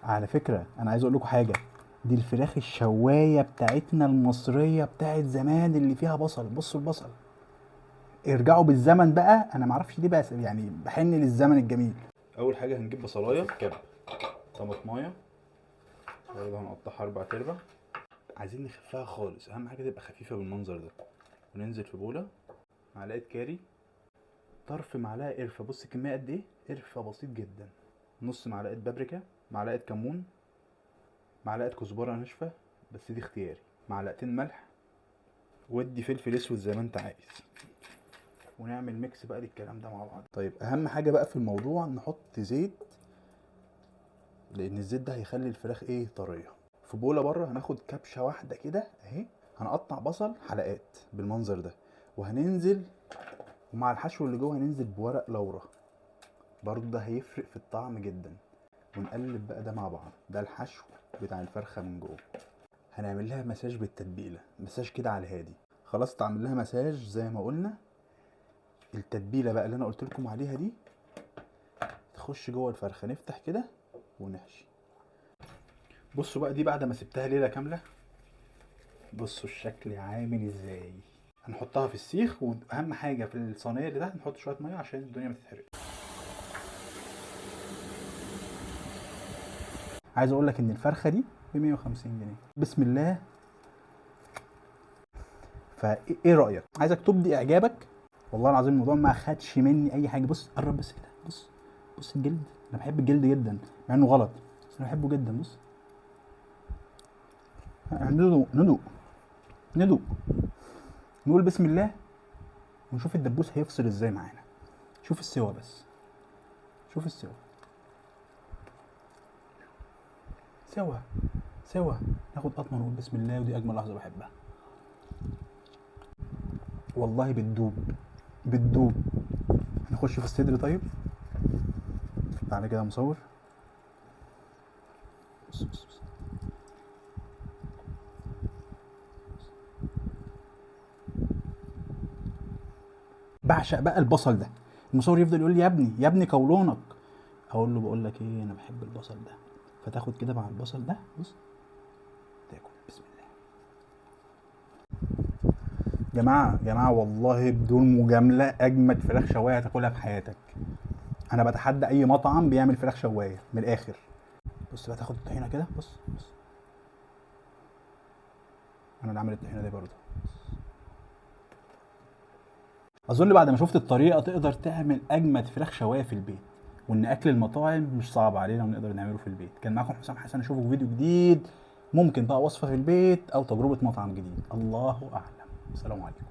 على فكرة انا عايز اقول لكم حاجة، دي الفراخ الشواية بتاعتنا المصرية بتاعت زمان اللي فيها بصل. بصوا البصل، ارجعوا بالزمن بقى، انا معرفش ليه بس يعني بحن للزمن الجميل. اول حاجة هنجيب بصلاية كب، طماطمايه برضه هنقطعها 4 ارباع. عايزين نخفها خالص، اهم حاجة تبقى خفيفة بالمنظر ده. وننزل في بولة معلقة كاري، طرف معلقة قرفة. بص الكمية قد ايه، قرفة بسيط جدا. نص معلقة بابريكا، معلقة كمون، معلقة كزبرة ناشفة بس دي اختياري، معلقتين ملح، ودي فلفل اسود زي ما انت عايز. ونعمل ميكس بقى للكلام ده مع بعض. طيب اهم حاجة بقى في الموضوع نحط زيت، لان الزيت ده هيخلي الفراخ ايه، طرية. في بولة بره هناخد كبشة واحدة كده اهي، هنقطع بصل حلقات بالمنظر ده، وهننزل ومع الحشو اللي جوه هننزل بورق لورا، برضه ده هيفرق في الطعم جدا. ونقلب بقى ده مع بعض، ده الحشو بتاع الفرخة من جوه. هنعمل لها مساج بالتتبيلة، مساج كده على الهادي. خلاص تعمل لها مساج زي ما قلنا. التتبيلة بقى اللي انا قلت لكم عليها دي تخش جوه الفرخة، نفتح كده ونحشي. بصوا بقى دي بعد ما سبتها ليلة كاملة، بصوا الشكل عامل ازاي. هنحطها في السيخ، واهم حاجة في الصينية اللي تحت نحط شوية مية عشان الدنيا ما تتحرقش. عايز اقول لك ان الفرخة دي ب 150 جنيه. بسم الله. فايه رأيك؟ عايزك تبدي اعجابك. والله العظيم الموضوع ما خدش مني اي حاجة. بص قرب بس كده، بص. بص الجلد، انا بحب الجلد جدا مع انه غلط، بس انا بحبه جدا. بص ندوق ندوق ندوق، نقول بسم الله ونشوف الدبوس هيفصل ازاي معانا. شوف السوا بس، شوف السوا، سوا سوا. ناخد قطمه نقول بسم الله، ودي اجمل لحظه بحبها. والله بتدوب بتدوب. نخش في الصدر. طيب تعالى كده مصور. بص بص بص. بعشق بقى البصل ده. المصور يفضل يقول لي يا ابني يا ابني قولونك، اقول له بقول لك ايه، انا بحب البصل ده. فتاخد كده مع البصل ده، بص تاكل بسم الله. جماعه والله بدون مجامله اجمد فراخ شوايه هتاكلها في حياتك. انا بتحدى اي مطعم بيعمل فراخ شوايه من الاخر. بص بقى تاخد الطحينه كده، بص بص. انا اللي عامل الطحينه دي برضه. اظن بعد ما شفت الطريقه تقدر تعمل اجمد فراخ شوايه في البيت، وان اكل المطاعم مش صعب علينا ونقدر نعمله في البيت. كان معاكم حسام حسن، اشوفكم في فيديو جديد، ممكن بقى وصفه في البيت او تجربه مطعم جديد، الله اعلم. السلام عليكم.